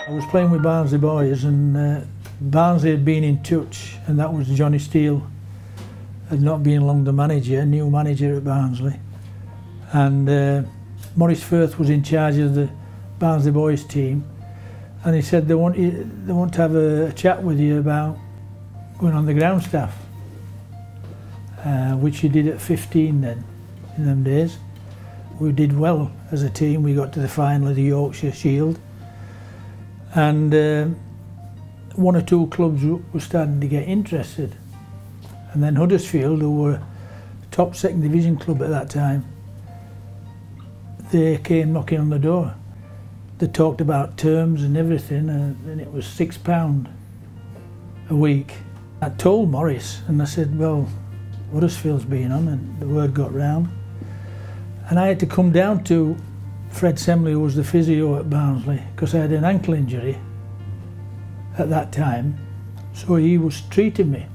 I was playing with Barnsley boys, and Barnsley had been in touch, and that was Johnny Steele had not been long the manager, a new manager at Barnsley, and Maurice Firth was in charge of the Barnsley boys team, and he said they want to have a chat with you about going on the ground staff, which he did at 15 then, in them days. We did well as a team. We got to the final of the Yorkshire Shield, and one or two clubs were starting to get interested, and then Huddersfield, who were top second division club at that time, they came knocking on the door. They talked about terms and everything, and it was £6 a week. I told Maurice, and I said, well, Huddersfield's been on, and the word got round. And I had to come down to Fred Semley, who was the physio at Barnsley, because I had an ankle injury at that time. So he was treating me.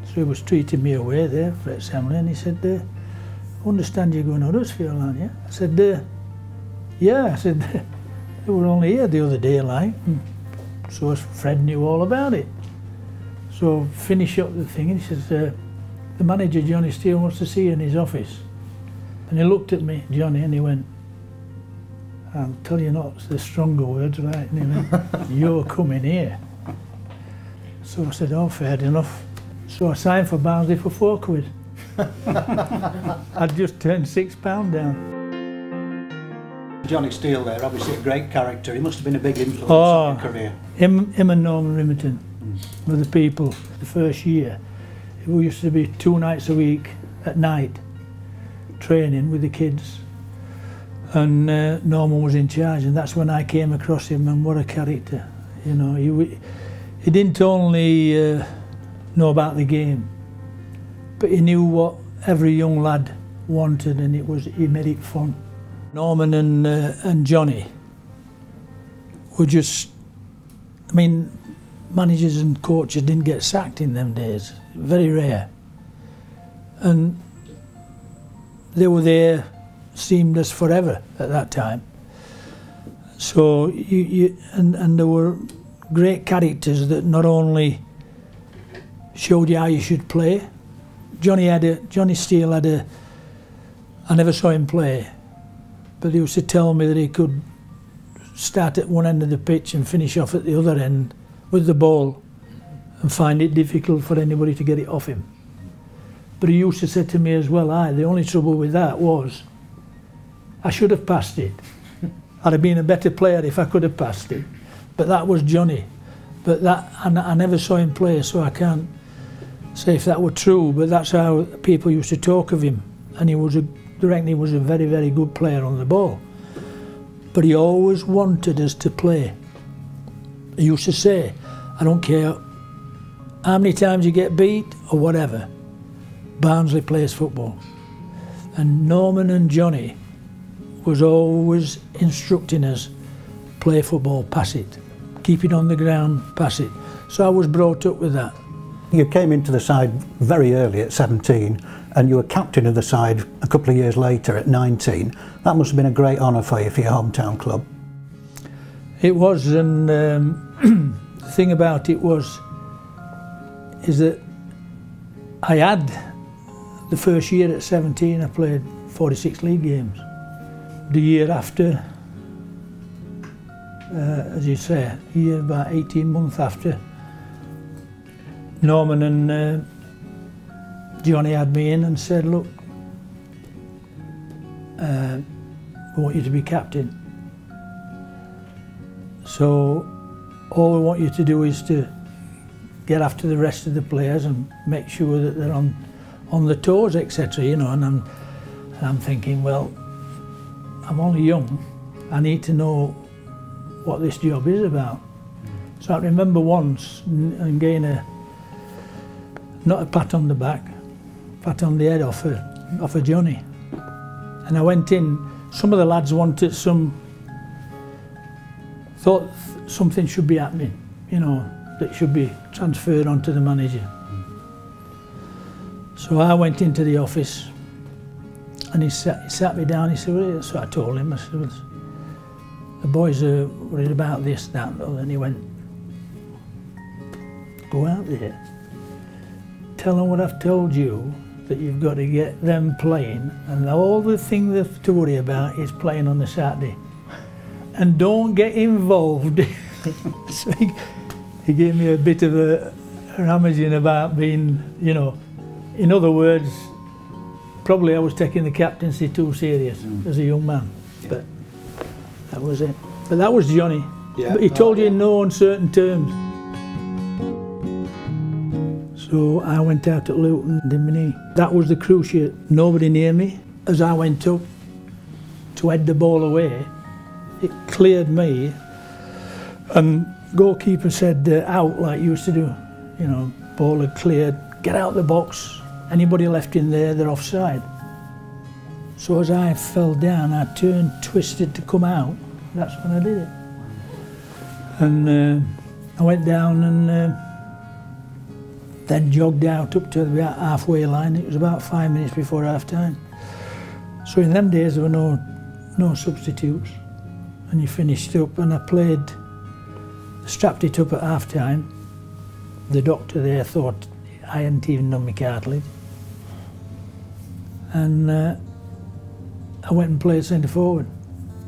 So he was treating me away there, Fred Semley, and he said, I understand you're going to Huddersfield, aren't you? I said, yeah. I said, they were only here the other day, like. And so Fred knew all about it. So finish up the thing, and he says, the manager, Johnny Steele, wants to see you in his office. And he looked at me, Johnny, and he went, I'll tell you not the stronger words, right? And he went, you're coming here. So I said, oh, fair enough. So I signed for Barnsley for £4. I'd just turned £6 down. Johnny Steele there, obviously a great character. He must have been a big influence on your career. Him and Norman Rimington were the people. The first year, we used to be 2 nights a week at night, training with the kids, and Norman was in charge, and that's when I came across him, and what a character. You know, he didn't only know about the game, but he knew what every young lad wanted, and he made it fun. Norman and Johnny were just, I mean, managers and coaches didn't get sacked in them days, very rare, and they were there, seemed as forever at that time. So and there were great characters that not only showed you how you should play. Johnny Steele had I never saw him play, but he used to tell me that he could start at one end of the pitch and finish off at the other end with the ball and find it difficult for anybody to get it off him. But he used to say to me as well, the only trouble with that was I should have passed it. I'd have been a better player if I could have passed it. But that was Johnny. But that, I never saw him play, so I can't say if that were true, but that's how people used to talk of him. And I reckon he was a very, very good player on the ball. But he always wanted us to play. He used to say, I don't care how many times you get beat or whatever, Barnsley plays football. And Norman and Johnny was always instructing us, play football, pass it. Keep it on the ground, pass it. So I was brought up with that. You came into the side very early at 17, and you were captain of the side a couple of years later at 19. That must have been a great honour for you, for your hometown club. It was, and the thing about it is that I had, the first year at 17, I played 46 league games. The year after, as you say, about 18 months after, Norman and Johnny had me in and said, look, we want you to be captain. So all we want you to do is to get after the rest of the players and make sure that they're on the toes, etc. You know. And I'm thinking, well, I'm only young. I need to know what this job is about. So I remember once and getting not a pat on the back, pat on the head off a Johnny. And I went in. Some of the lads wanted thought something should be happening, you know, that should be transferred onto the manager. So I went into the office and he sat me down. He said, well, so I told him, I said, well, the boys are worried about this, that, and the other. And he went, go out there, tell them what I've told you, that you've got to get them playing, and all the thing they have to worry about is playing on the Saturday. And don't get involved. So he gave me a bit of a rummaging about being, you know, in other words, probably I was taking the captaincy too serious as a young man, but that was it. But that was Johnny. Yeah, but he told you in no uncertain terms. So I went out at Luton, did my knee. That was the cruciate. Nobody near me. As I went up to head the ball away, it cleared me, and goalkeeper said out like you used to do. You know, ball had cleared, get out the box. Anybody left in there, they're offside. So as I fell down, I turned, twisted to come out. That's when I did it. And I went down and then jogged out up to the halfway line. It was about 5 minutes before half time. So in them days there were no substitutes. And you finished up, and I played, strapped it up at half time. The doctor there thought I hadn't even done my cartilage. And I went and played centre forward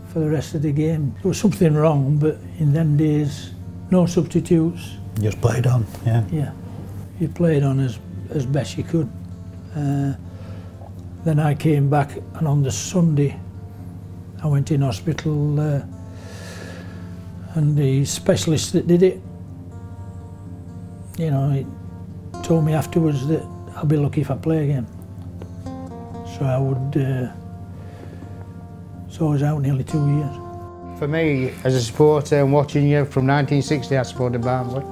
for the rest of the game. There was something wrong, but in them days, no substitutes. Just played on, yeah. Yeah, you played on as best you could. Then I came back, and on the Sunday, I went in hospital, and the specialist that did it, you know, he told me afterwards that I'll be lucky if I play again. So I would, so I was out nearly 2 years. For me, as a supporter and watching you from 1960, I supported Barnsley,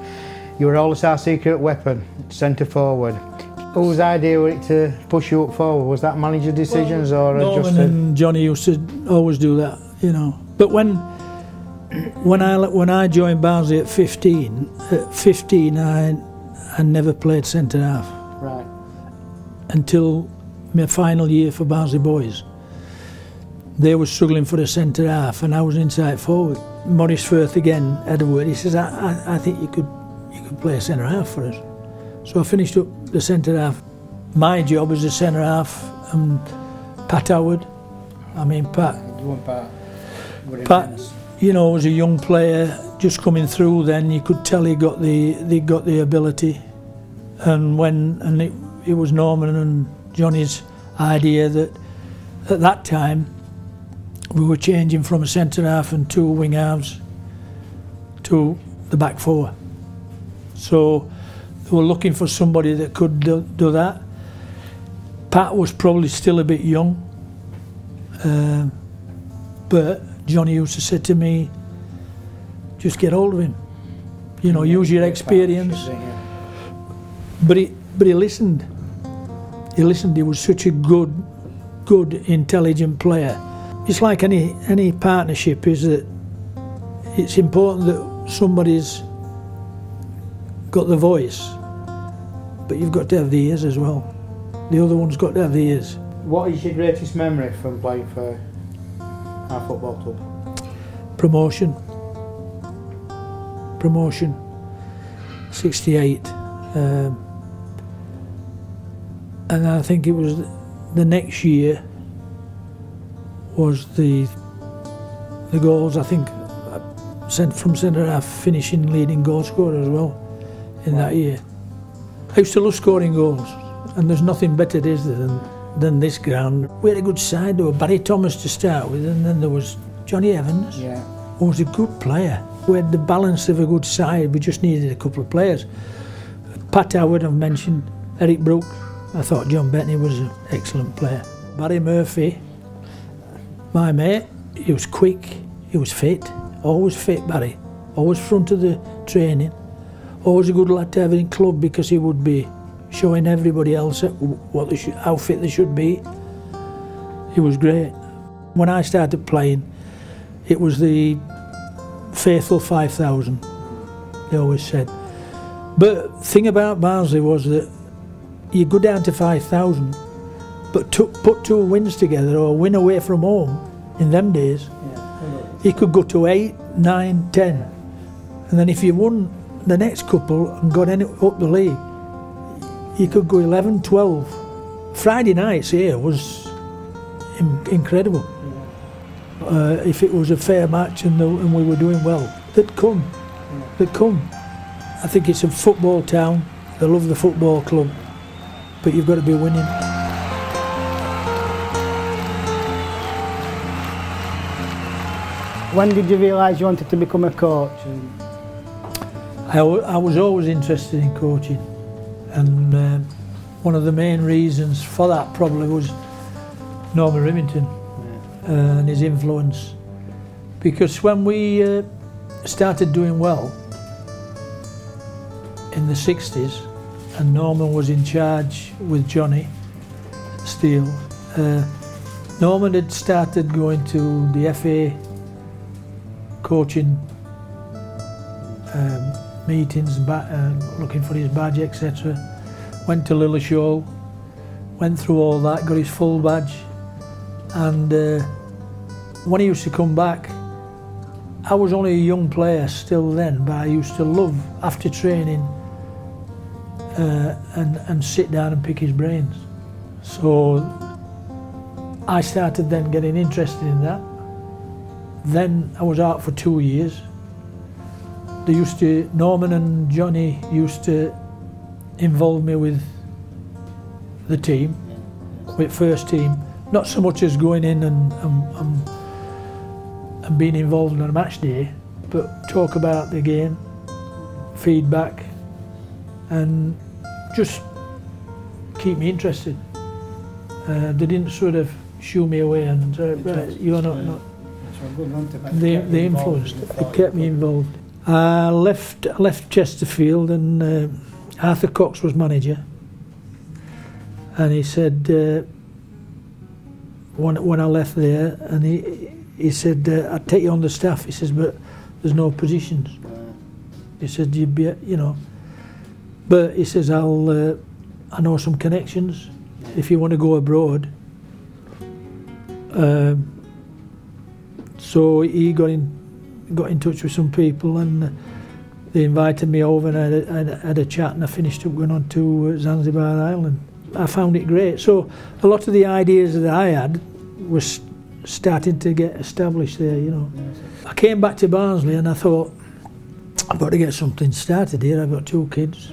you were always our secret weapon, centre forward. Whose idea was it to push you up forward? Was that manager decisions, or Norman just and Johnny used to always do that, you know. But when I joined Barnsley at 15, I never played centre half. Right. Until my final year for Barnsley boys. They were struggling for a centre half, and I was inside forward. Maurice Firth again had a word. He says, I think you could play centre half for us. So I finished up the centre half. My job as a centre half, and Pat Howard. I mean, Pat, you know, was a young player just coming through. Then you could tell he got the ability. And it was Norman and Johnny's idea that at that time we were changing from a centre half and 2 wing halves to the back 4. So they were looking for somebody that could do that. Pat was probably still a bit young, but Johnny used to say to me, just get hold of him, you know, use your experience. But he listened. He listened. He was such a good, intelligent player. It's like any partnership, is that it's important that somebody's got the voice, but you've got to have the ears as well. The other one's got to have the ears. What is your greatest memory from playing for our football club? Promotion. 68. And I think it was the next year was the goals. I think sent from centre half, finishing leading goal scorer as well in that year. I used to love scoring goals, and there's nothing better than this ground. We had a good side. There was Barry Thomas to start with, and then there was Johnny Evans, who was a good player. We had the balance of a good side. We just needed a couple of players. Pat Howard, I've mentioned. Eric Brook. I thought John Bettany was an excellent player. Barry Murphy, my mate, he was quick, he was fit, always fit, Barry, always front of the training, always a good lad to have in club, because he would be showing everybody else how fit they should be. He was great. When I started playing, it was the faithful 5,000, they always said. But the thing about Barnsley was that you go down to 5,000, but put 2 wins together, or win away from home in them days, you could go to 8, 9, 10. And then if you won the next couple and got up the league, you could go 11, 12. Friday nights here was incredible. If it was a fair match and we were doing well, they'd come. I think it's a football town. They love the football club, but you've got to be winning. When did you realise you wanted to become a coach? I was always interested in coaching, and one of the main reasons for that probably was Norman Remington and his influence. Because when we started doing well in the 60s, and Norman was in charge with Johnny Steele, Norman had started going to the FA coaching meetings, looking for his badge, etc. Went to Lilleshall, went through all that, got his full badge, and when he used to come back, I was only a young player still then, but I used to love, after training, and sit down and pick his brains. So I started then getting interested in that. Then I was out for 2 years. Norman and Johnny used to involve me with the team, with first team. Not so much as going in and being involved on a match day, but talk about the game, feedback, and just keep me interested. They didn't sort of shoo me away and say, right, you're not. They influenced, they kept me involved. I left Chesterfield, and Arthur Cox was manager, and he said, when I left there, and he said, I'd take you on the staff. He says, but there's no positions. He said, you'd be, but he says, I know some connections if you want to go abroad. So he got in touch with some people, and they invited me over, and I had a chat, and I finished up going on to Zanzibar Island. I found it great. So a lot of the ideas that I had was starting to get established there, I came back to Barnsley, and I thought, I've got to get something started here. I've got 2 kids,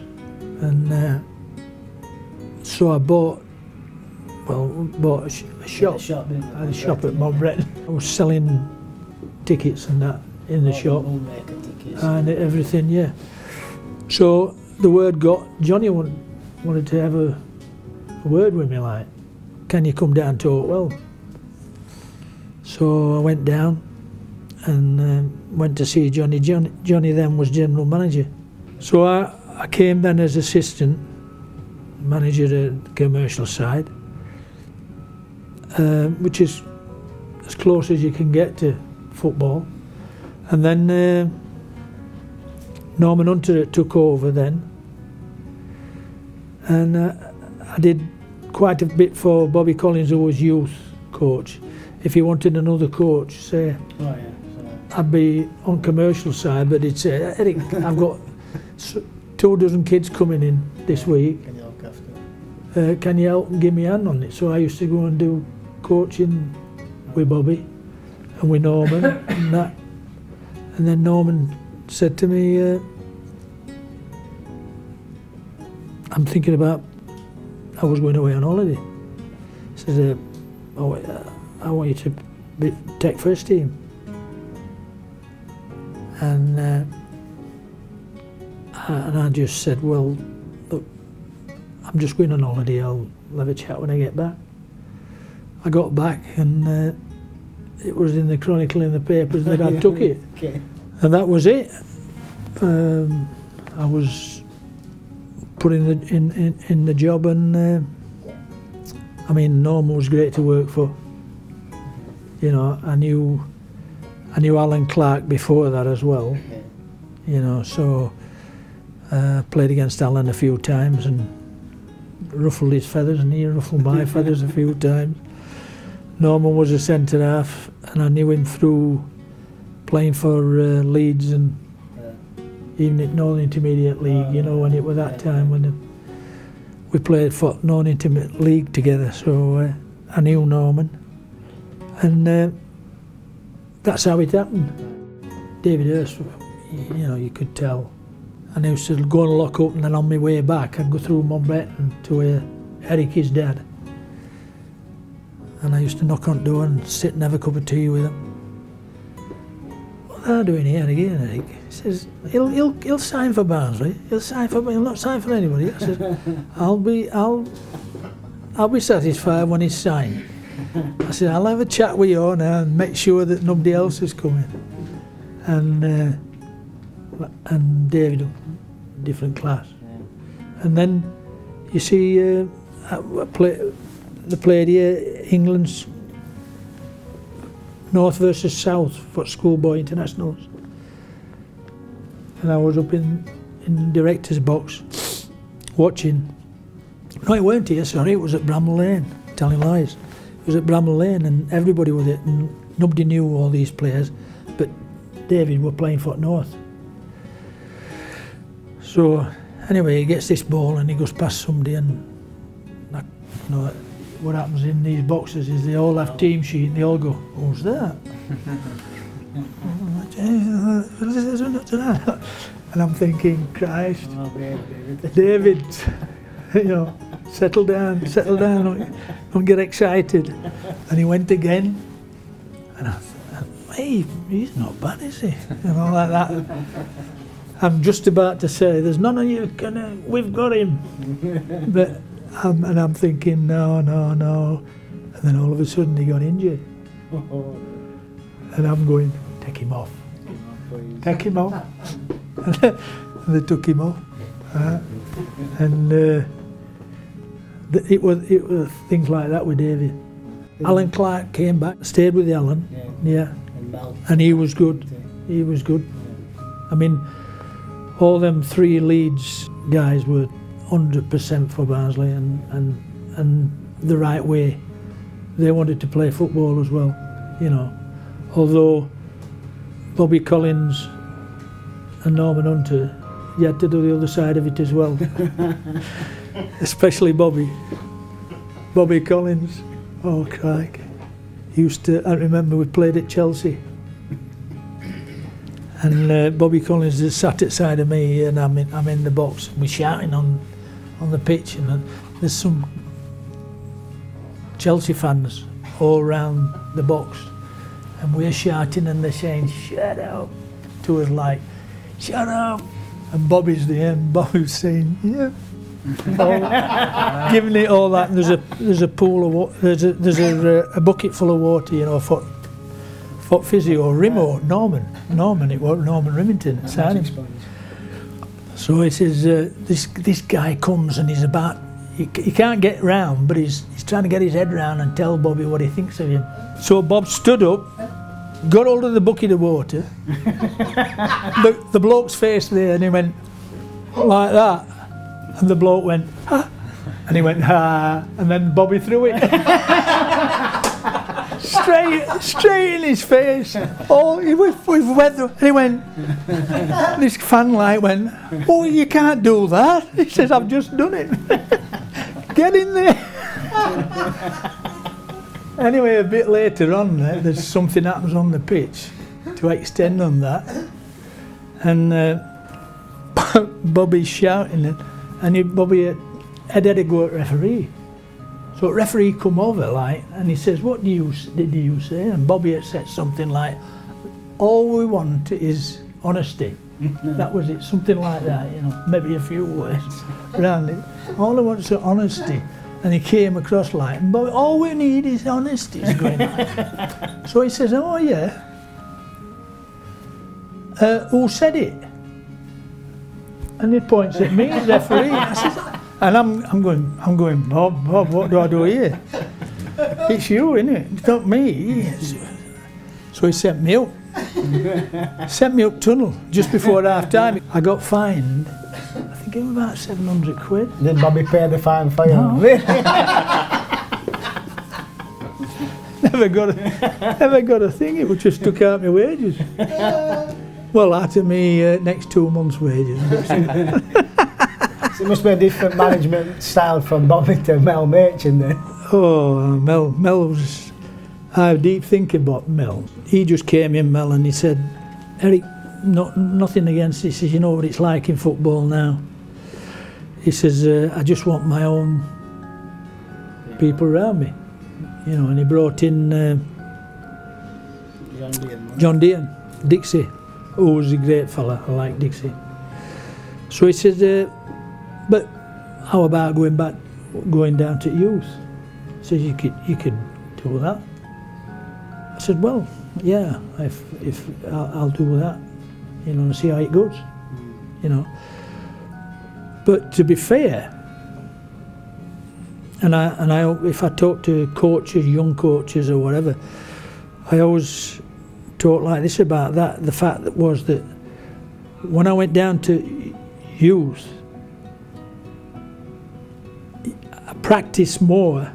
and so I bought a shop. I had a shop at Mount Bretton. I was selling tickets and that in the shop, and everything, yeah. So the word got, Johnny wanted to have a word with me, like, can you come down to Oakwell? So I went down and went to see Johnny. Johnny then was general manager. So I came then as assistant manager at the commercial side, which is as close as you can get to football. And then Norman Hunter took over then, and I did quite a bit for Bobby Collins, who was youth coach. If he wanted another coach, say, I'd be on commercial side, but he'd say, Eric, I've got 2 dozen kids coming in this week. Can you look after? Can you help and give me a hand on it? So I used to go and do coaching with Bobby and with Norman and that. And then Norman said to me, I'm thinking about, I was going away on holiday. He said, I want you to take first team. And I just said, well, look, I'm just going on holiday, I'll have a chat when I get back. I got back, and it was in the Chronicle in the papers that I took it. Okay. And that was it. I was put in the job, and I mean, Norman was great to work for. I knew Alan Clark before that as well. So played against Alan a few times and ruffled his feathers, and he ruffled my feathers a few times. Norman was a centre half, and I knew him through playing for Leeds and even at non-intermediate league, you know, when it was that time when we played for non-intermediate league together, so I knew Norman, and that's how it happened. David Hurst, you know, you could tell. And I used to go and lock up, and then on my way back I'd go through Montbreton to Eric, his dad. And I used to knock on the door and sit and have a cup of tea with him. What are you doing here again, Eric? He says, he'll sign for Barnsley. He'll not sign for anybody. I said, I'll be satisfied when he's signed. I said, I'll have a chat with you now and make sure that nobody else is coming. And David, different class. And then you see, they played here, England's North versus South for schoolboy internationals. And I was up in director's box watching. No, it weren't here, sorry, it was at Bramall Lane, telling lies. It was at Bramall Lane and everybody was it, and nobody knew all these players, but David were playing for North. So anyway, he gets this ball and he goes past somebody, and you know, what happens in these boxes is they all have team sheet and they all go, who's that? And I'm thinking, Christ, David, you know, settle down, don't get excited. And he went again, and I thought, hey, he's not bad, is he? You know, like that. I'm just about to say, there's none of you, we've got him. But and I'm thinking, no. And then all of a sudden he got injured. And I'm going, take him off. Take him off. And they took him off. And it was things like that with David. Alan Clark came back, stayed with Alan, yeah. And he was good. He was good. I mean, all them three Leeds guys were 100% for Barnsley and the right way. They wanted to play football as well, you know. Although Bobby Collins and Norman Hunter, you had to do the other side of it as well. Especially Bobby Collins. Oh, crikey. I remember we played at Chelsea. And Bobby Collins is sat at side of me, and I'm in the box. And we're shouting on the pitch, and there's some Chelsea fans all around the box, and we're shouting, and they're saying, "Shut up!" to us, like, "Shut up!" And Bobby's there, and Bobby's saying, "Yeah," giving it all that. And there's a pool of water. There's a bucket full of water, you know, for physio, Rimo, Norman, it was Norman Remington signed him. So he says, this guy comes and he's about, he can't get round, but he's trying to get his head round and tell Bobby what he thinks of him. So Bob stood up, got hold of the bucket of water, the bloke's face there, and he went like that, and the bloke went, ha, and he went, ha, and then Bobby threw it. Straight in his face. Oh, he was wet, and he went. This fan light went. Oh, you can't do that. He says, I've just done it. Get in there. Anyway, a bit later on, there's something happens on the pitch to extend on that, and Bobby's shouting, and Bobby had to go at referee. So the referee come over, like, and he says, what did you say? And Bobby had said something like, all we want is honesty. That was it, something like that, you know, maybe a few words around it. All I want is honesty. And he came across like, and Bobby, all we need is honesty. He's going like. So he says, oh yeah. Who said it? And he points at me, the referee. I says, and I'm going, Bob, what do I do here? It's you, isn't it? It's not me. So he sent me up tunnel just before half time. I got fined, I think it was about 700 quid. Did Bobby pay the fine for you? No. never got a thing. It was just took out my wages. Well, out of me next 2 months' wages. So it must be a different management style from Bobby to Mel Machin then. Oh, Mel was... I have deep thinking about Mel. He just came in, Mel, and he said, Eric, nothing against it. He says, you know what it's like in football now. He says, I just want my own people around me. You know, and he brought in John Dean, Dixie, who was a great fella. I like Dixie. So he said, but how about going down to youth? He says, you could do that. I said, well, yeah, if I'll do that, you know, and see how it goes, you know. But to be fair, and if I talk to coaches, young coaches or whatever, I always talk like this about that. The fact that was that when I went down to youth, I practiced more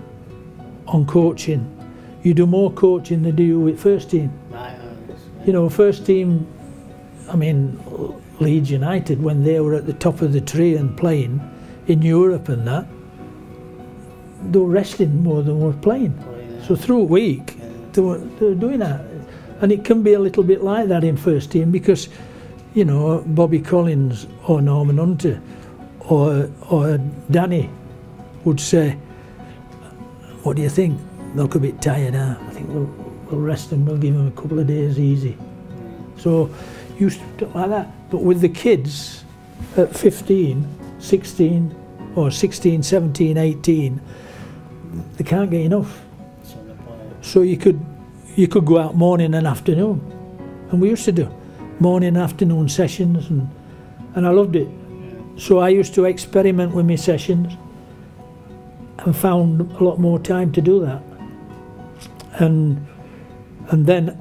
on coaching. You do more coaching than you do with first team. You know, first team, I mean, Leeds United, when they were at the top of the tree and playing in Europe and that, they were resting more than were playing. So through a week, they were doing that. And it can be a little bit like that in first team because, you know, Bobby Collins or Norman Hunter or Danny would say, what do you think? They look a bit tired now. I think we'll rest them, we'll give them a couple of days easy. So used to like that. But with the kids at 15, 16 or 16, 17, 18, they can't get enough. So you could go out morning and afternoon. And we used to do morning and afternoon sessions and I loved it. So I used to experiment with my sessions and found a lot more time to do that. And then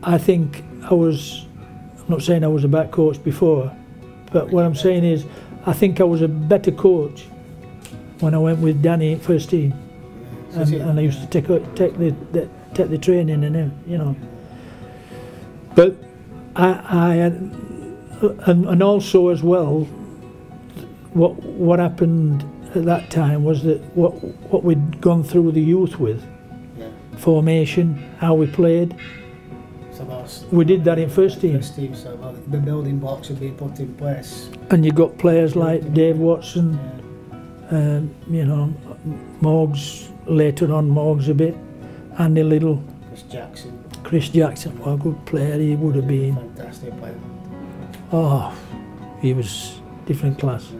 I think I'm not saying I was a bad coach before, but what I'm saying is I think I was a better coach when I went with Danny at first team. And I used to take the training and everything, you know. But I had, and also as well, what happened at that time was that what we'd gone through the youth with, formation, how we played. We did that in first team. So the building blocks had been put in place. And you got players like Dave Watson, you know, Morgs, later on Morgs a bit, Andy Little. Chris Jackson, what a good player he would have been. Fantastic player. Oh, he was different class.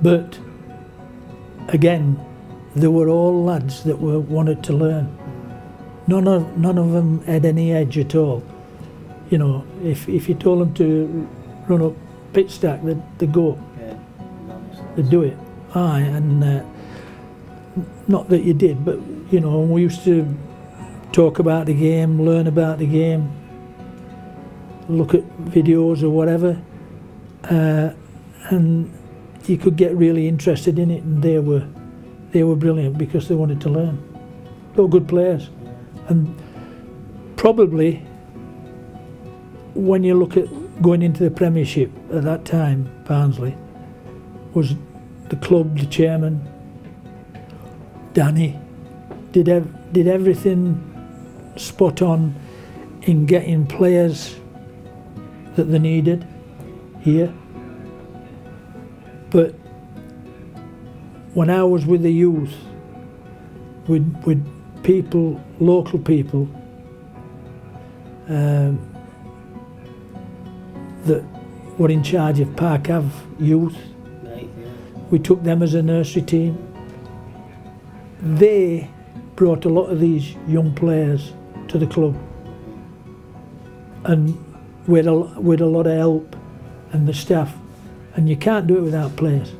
But again, they were all lads that wanted to learn. None of them had any edge at all. You know, if you told them to run up pit stack, they'd go. They'd do it. Aye, and not that you did, but you know, we used to talk about the game, learn about the game, look at videos or whatever, and you could get really interested in it, and they were brilliant because they wanted to learn. They were good players. And probably when you look at going into the Premiership at that time, Barnsley, was the club, the chairman, Danny, did everything spot on in getting players that they needed here. But when I was with the youth, with people, local people, that were in charge of Park Ave youth, we took them as a nursery team. They brought a lot of these young players to the club, and with a lot of help and the staff, and you can't do it without players.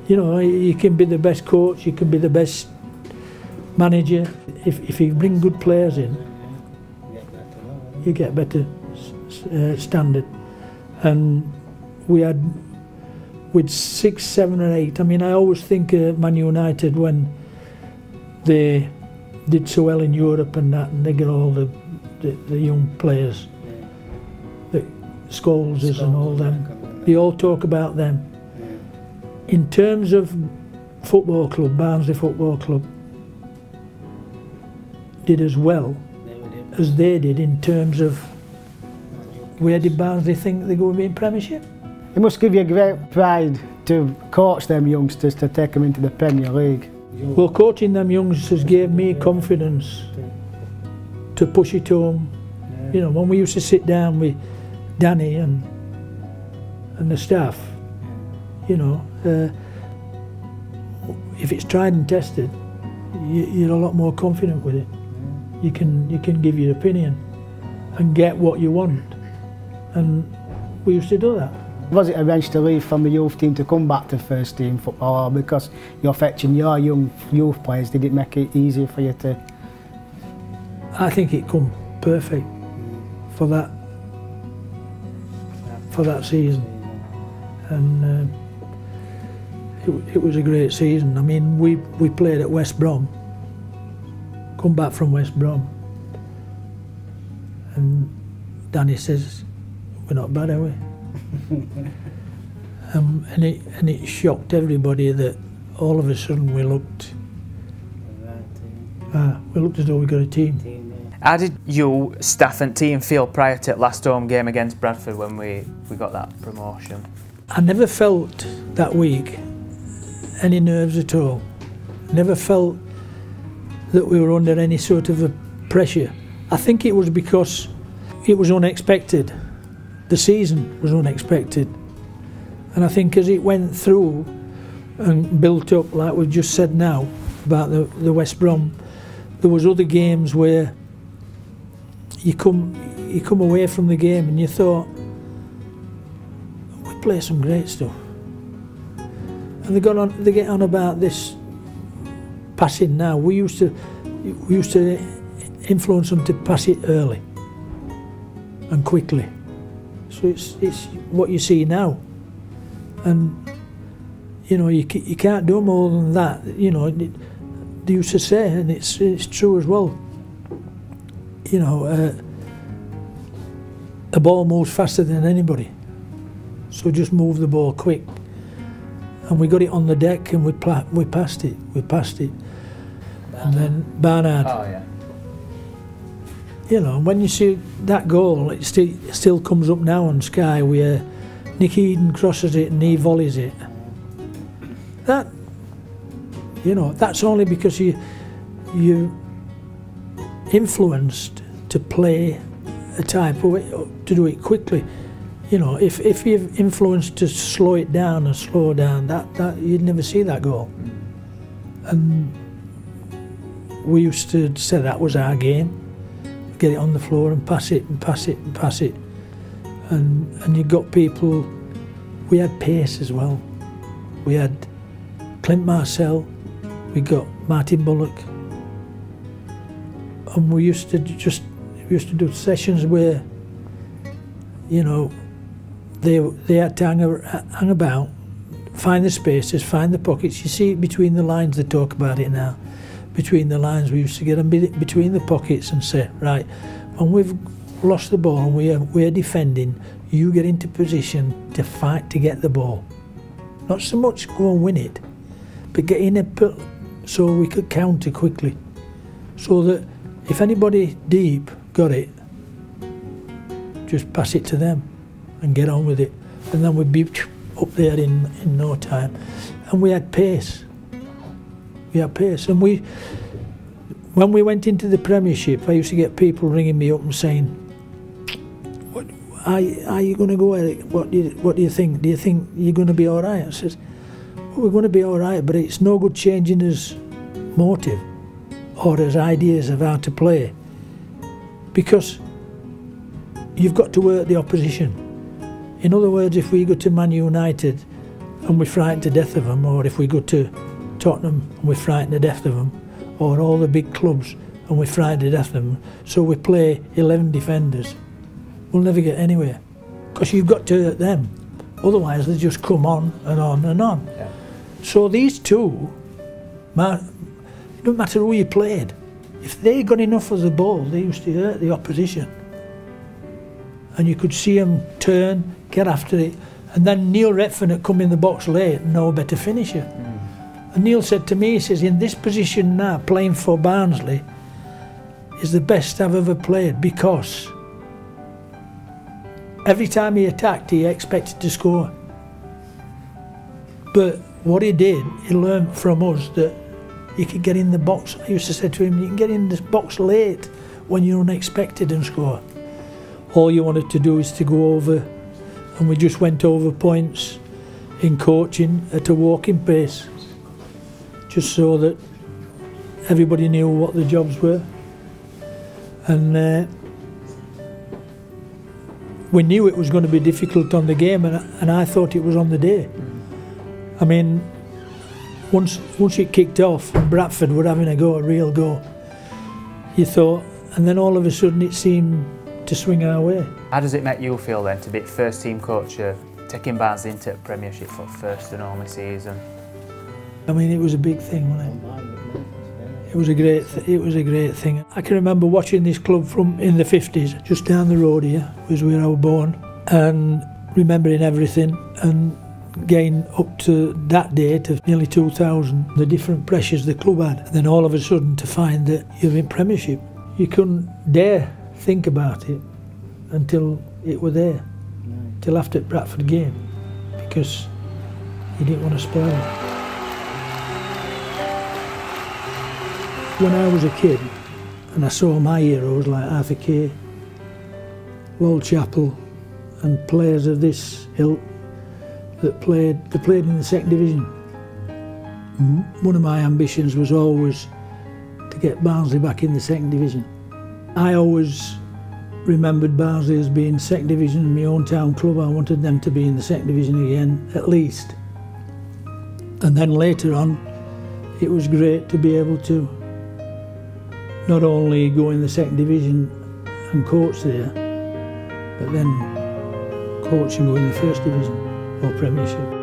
You know, you can be the best coach, you can be the best manager. If you bring good players in, you get better standard. And we had, with 6, 7 or 8, I mean, I always think Man United when they did so well in Europe and that, and they get all the young players, the Scholes and all them. They all talk about them. In terms of football club, Barnsley Football Club did as well as they did in terms of where did Barnsley think they're going to be in Premiership? It must give you great pride to coach them youngsters to take them into the Premier League. Well, coaching them youngsters gave me confidence to push it home. You know, when we used to sit down with Danny and the staff, you know, if it's tried and tested, you're a lot more confident with it. You can give your opinion and get what you want, and we used to do that. Was it arranged to leave from the youth team to come back to first team football, or because you're fetching your young youth players, did it make it easier for you to? I think it come perfect for that season, and it was a great season. I mean, we played at West Brom, come back from West Brom, and Danny says, "We're not bad, are we?" And it shocked everybody that all of a sudden we looked as though we got a team. How did you, staff and team feel prior to last home game against Bradford when we got that promotion? I never felt that week any nerves at all. Never felt that we were under any sort of a pressure. I think it was because it was unexpected. The season was unexpected, and I think as it went through and built up, like we've just said now about the West Brom, there was other games where you come away from the game and you thought, we play some great stuff, and they get on about this passing now. We used to influence them to pass it early and quickly. So it's what you see now, and you know you can't do more than that. You know, they used to say, and it's true as well. You know, a ball moves faster than anybody, so just move the ball quick. And we got it on the deck, and we passed it, and then Barnard. Oh yeah. You know, when you see that goal, it still comes up now on Sky where Nick Eden crosses it and he volleys it. That, you know, that's only because you influenced to play a type of way, to do it quickly. You know, if you've influenced to slow it down and slow down, that you'd never see that goal. And we used to say that was our game. Get it on the floor and pass it and pass it and pass it, and you got people. We had pace as well. We had Clint Marcel, we got Martin Bullock, and we used to do sessions where, you know, they had to hang about, find the spaces, find the pockets. You see it between the lines. They talk about it now. Between the lines, we used to get them between the pockets and say, right, when we've lost the ball and we're defending, you get into position to fight to get the ball. Not so much go and win it, but get in so we could counter quickly. So that if anybody deep got it, just pass it to them and get on with it. And then we'd be up there in no time. And we had pace. We had pace, and when we went into the Premiership, I used to get people ringing me up and saying, "What are you going to go, Eric? What do you think? Do you think you're going to be all right?" I said, "Well, we're going to be all right, but it's no good changing his motive or his ideas of how to play, because you've got to work the opposition. In other words, if we go to Man United and we're frightened to death of them, or if we go to Tottenham and we're frightened to death of them, or all the big clubs and we're frightened to death of them, so we play 11 defenders, we'll never get anywhere, because you've got to hurt them. Otherwise they just come on and on and on." Yeah. So these two, it doesn't matter who you played. if they got enough of the ball, they used to hurt the opposition. And you could see them turn, get after it. And then Neil Retford had come in the box late, no better finisher. And Neil said to me, he says, in this position now, playing for Barnsley, is the best I've ever played, because every time he attacked, he expected to score. But what he did, he learned from us that you could get in the box. I used to say to him, you can get in the box late when you're unexpected and score. All you wanted to do is to go over, and we just went over points in coaching at a walking pace, just so that everybody knew what the jobs were. And we knew it was going to be difficult on the game, and I thought it was on the day. I mean, once it kicked off and Bradford were having a real go, you thought, and then all of a sudden it seemed to swing our way. How does it make you feel then to be first team coach, taking Barnsley into Premiership for first and only season? I mean, it was a big thing, wasn't it? It was a great thing. I can remember watching this club from in the 50s, just down the road here, was where I was born, and remembering everything, and getting up to that date of nearly 2000, the different pressures the club had. And then all of a sudden to find that you're in Premiership, you couldn't dare think about it until it were there, till after the Bradford game, because you didn't want to spoil it. When I was a kid and I saw my heroes like Arthur Kay, Lowell Chapel, and players of this ilk that played in the second division, one of my ambitions was always to get Barnsley back in the second division. I always remembered Barnsley as being second division in my own town club. I wanted them to be in the second division again, at least. And then later on, it was great to be able to not only go in the second division and coach there, but then coach and go in the first division or Premiership.